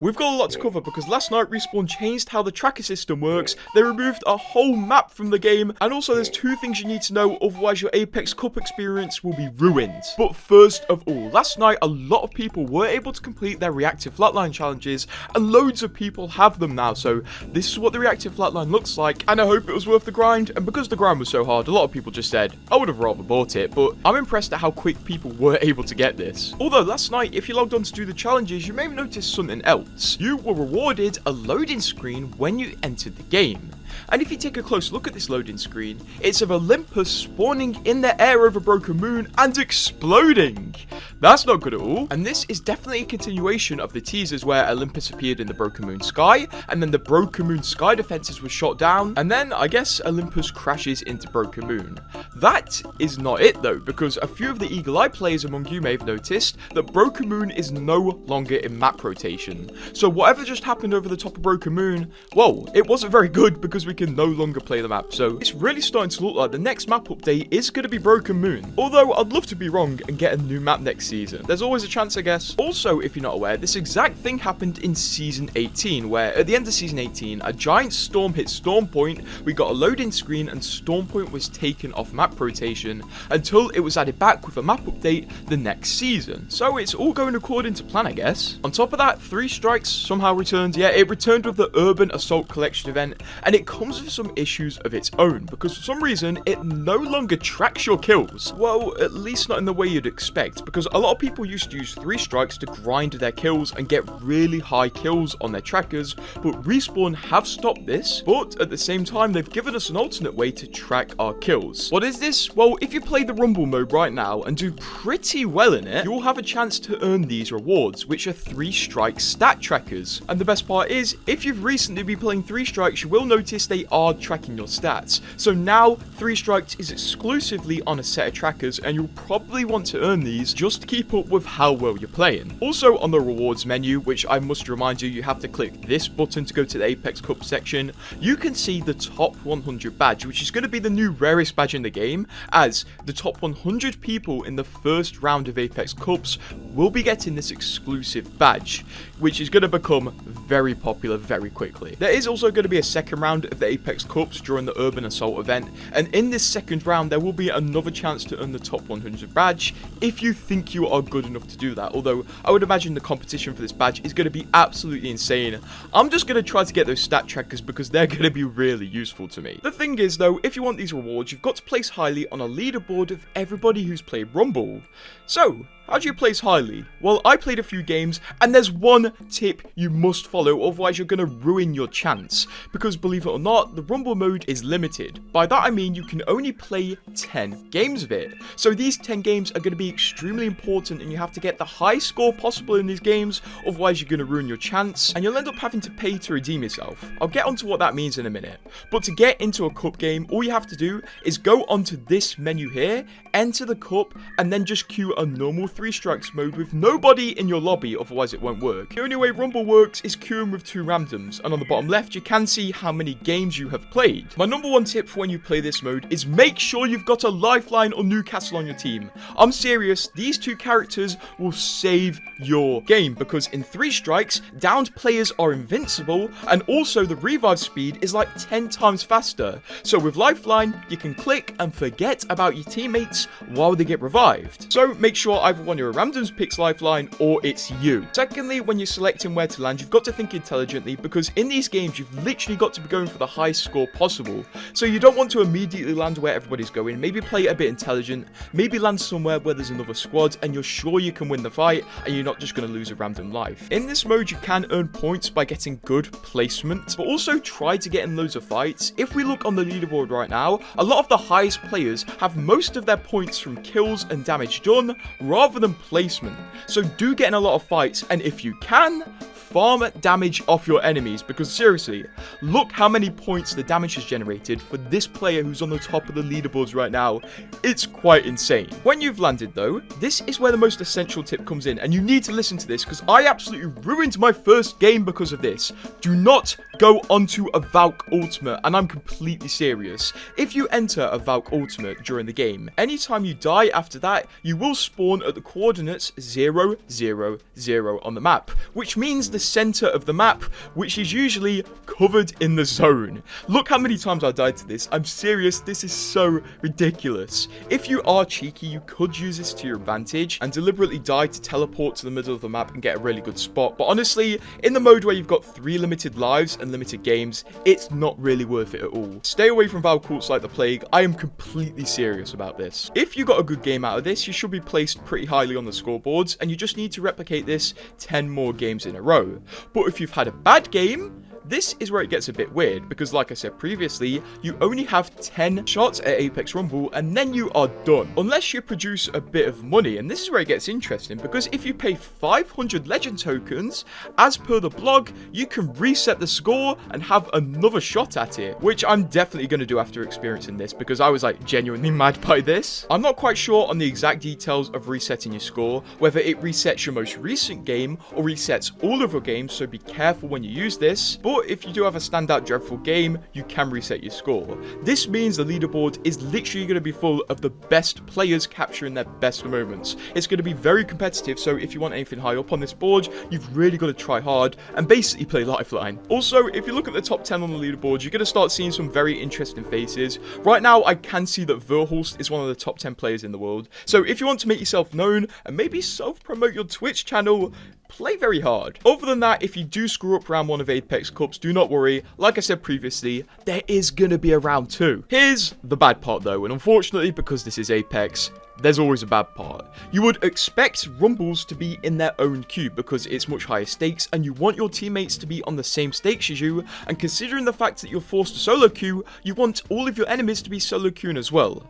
We've got a lot to cover because last night Respawn changed how the tracker system works, they removed a whole map from the game, and also there's two things you need to know, otherwise your Apex Cup experience will be ruined. But first of all, last night a lot of people were able to complete their Reactive Flatline challenges, and loads of people have them now, so this is what the Reactive Flatline looks like, and I hope it was worth the grind. And because the grind was so hard, a lot of people just said, I would have rather bought it, but I'm impressed at how quick people were able to get this. Although last night, if you logged on to do the challenges, you may have noticed something else. You were rewarded a loading screen when you entered the game. And if you take a close look at this loading screen, it's of Olympus spawning in the air over Broken Moon and exploding. That's not good at all. And this is definitely a continuation of the teasers where Olympus appeared in the Broken Moon sky, and then the Broken Moon sky defenses were shot down, and then I guess Olympus crashes into Broken Moon. That is not it though, because a few of the Eagle Eye players among you may have noticed that Broken Moon is no longer in map rotation. So whatever just happened over the top of Broken Moon, well, it wasn't very good because we can no longer play the map. So it's really starting to look like the next map update is going to be Broken Moon. Although I'd love to be wrong and get a new map next season. There's always a chance, I guess. Also, if you're not aware, this exact thing happened in Season 18, where at the end of Season 18, a giant storm hit Storm Point, we got a loading screen, and Storm Point was taken off map rotation until it was added back with a map update the next season. So it's all going according to plan, I guess. On top of that, 3 Strikes somehow returned. Yeah, it returned with the Urban Assault Collection event, and it comes with some issues of its own, because for some reason, it no longer tracks your kills. Well, at least not in the way you'd expect, because a lot of people used to use 3 Strikes to grind their kills and get really high kills on their trackers, but Respawn have stopped this, but at the same time, they've given us an alternate way to track our kills. What is this? Well, if you play the Rumble mode right now and do pretty well in it, you'll have a chance to earn these rewards, which are 3 Strikes stat trackers. And the best part is, if you've recently been playing 3 Strikes, you will notice they are tracking your stats. So now 3 Strikes is exclusively on a set of trackers, and you'll probably want to earn these just to keep up with how well you're playing. Also on the rewards menu, which I must remind you, you have to click this button to go to the Apex Cup section, you can see the top 100 badge, which is going to be the new rarest badge in the game, as the top 100 people in the first round of Apex Cups will be getting this exclusive badge, which is going to become very popular very quickly. There is also going to be a second round of the Apex Cups during the Urban Assault event, and in this second round there will be another chance to earn the top 100 badge if you think you are good enough to do that, although I would imagine the competition for this badge is going to be absolutely insane. I'm just going to try to get those stat trackers because they're going to be really useful to me. The thing is though, if you want these rewards, you've got to place highly on a leaderboard of everybody who's played Rumble. So, how do you place highly? Well, I played a few games, and there's one tip you must follow, otherwise you're going to ruin your chance. Because believe it or not, the Rumble mode is limited. By that I mean you can only play 10 games of it. So these 10 games are going to be extremely important, and you have to get the highest score possible in these games, otherwise you're going to ruin your chance, and you'll end up having to pay to redeem yourself. I'll get onto what that means in a minute. But to get into a cup game, all you have to do is go onto this menu here, enter the cup, and then just queue a normal 3 Strikes mode with nobody in your lobby, otherwise it won't work. The only way Rumble works is queuing with 2 randoms, and on the bottom left you can see how many games you have played. My number 1 tip for when you play this mode is make sure you've got a Lifeline or Newcastle on your team. I'm serious, these 2 characters will save your game, because in 3 Strikes, downed players are invincible, and also the revive speed is like 10 times faster. So with Lifeline, you can click and forget about your teammates while they get revived. So make sure either one of your randoms picks Lifeline or it's you. Secondly, when you're selecting where to land, you've got to think intelligently, because in these games you've literally got to be going for the highest score possible. So you don't want to immediately land where everybody's going. Maybe play it a bit intelligent, maybe land somewhere where there's another squad and you're sure you can win the fight and you're not just going to lose a random life. In this mode you can earn points by getting good placement, but also try to get in loads of fights. If we look on the leaderboard right now, a lot of the highest players have most of their points from kills and damage done rather than placement. So do get in a lot of fights, and if you can, farm damage off your enemies, because seriously, look how many points the damage has generated for this player who's on the top of the leaderboards right now. It's quite insane. When you've landed though, this is where the most essential tip comes in, and you need to listen to this because I absolutely ruined my first game because of this. Do not go onto a Valk Ultimate, and I'm completely serious. If you enter a Valk Ultimate during the game, anytime you die after that, you will spawn at the the coordinates 0, 0, 0 on the map, which means the center of the map, which is usually covered in the zone. Look how many times I died to this. I'm serious, this is so ridiculous. If you are cheeky, you could use this to your advantage and deliberately die to teleport to the middle of the map and get a really good spot. But honestly, in the mode where you've got 3 limited lives and limited games, it's not really worth it at all. Stay away from Val cults like the plague. I am completely serious about this. If you got a good game out of this, you should be placed pretty highly on the scoreboards, and you just need to replicate this 10 more games in a row. But if you've had a bad game, this is where it gets a bit weird, because like I said previously, you only have 10 shots at Apex Rumble and then you are done. Unless you produce a bit of money, and this is where it gets interesting, because if you pay 500 legend tokens, as per the blog, you can reset the score and have another shot at it, which I'm definitely going to do after experiencing this, because I was like genuinely mad by this. I'm not quite sure on the exact details of resetting your score, whether it resets your most recent game or resets all of your games, so be careful when you use this. But if you do have a standout dreadful game, you can reset your score. This means the leaderboard is literally going to be full of the best players capturing their best moments. It's going to be very competitive, so if you want anything high up on this board, you've really got to try hard and basically play Lifeline. Also, if you look at the top 10 on the leaderboard, you're going to start seeing some very interesting faces. Right now, I can see that Verhulst is one of the top 10 players in the world. So if you want to make yourself known and maybe self-promote your Twitch channel, play very hard. Other than that, if you do screw up round 1 of Apex Cups, do not worry. Like I said previously, there is gonna be a round 2. Here's the bad part though, and unfortunately, because this is Apex, there's always a bad part. You would expect Rumbles to be in their own queue because it's much higher stakes and you want your teammates to be on the same stakes as you, and considering the fact that you're forced to solo queue, you want all of your enemies to be solo queuing as well.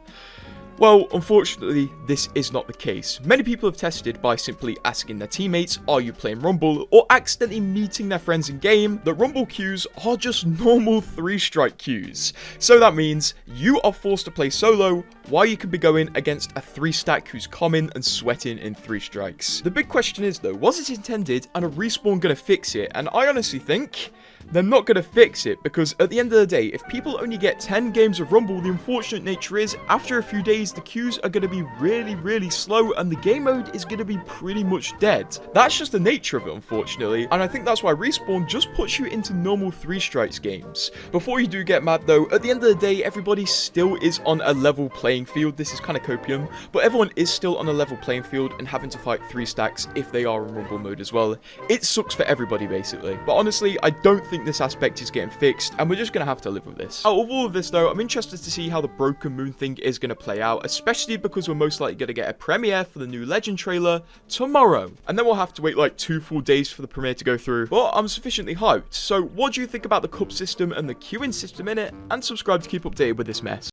Well, unfortunately, this is not the case. Many people have tested by simply asking their teammates, are you playing Rumble, or accidentally meeting their friends in game, that Rumble queues are just normal 3-strike queues. So that means you are forced to play solo while you can be going against a 3-stack who's common and sweating in 3 strikes. The big question is though, was it intended and are Respawn going to fix it? And I honestly think they're not going to fix it, because at the end of the day, if people only get 10 games of Rumble, the unfortunate nature is, after a few days, the queues are going to be really slow, and the game mode is going to be pretty much dead. That's just the nature of it, unfortunately, and I think that's why Respawn just puts you into normal 3 strikes games. Before you do get mad though, at the end of the day, everybody still is on a level playing field. This is kind of copium, but everyone is still on a level playing field and having to fight 3 stacks if they are in Rumble mode as well. It sucks for everybody, basically. But honestly, I don't think this aspect is getting fixed, and we're just going to have to live with this. Out of all of this though, I'm interested to see how the Broken Moon thing is going to play out, especially because we're most likely going to get a premiere for the new Legend trailer tomorrow, and then we'll have to wait like 2 full days for the premiere to go through. But I'm sufficiently hyped. So what do you think about the cup system and the queuing system in it? And subscribe to keep updated with this mess.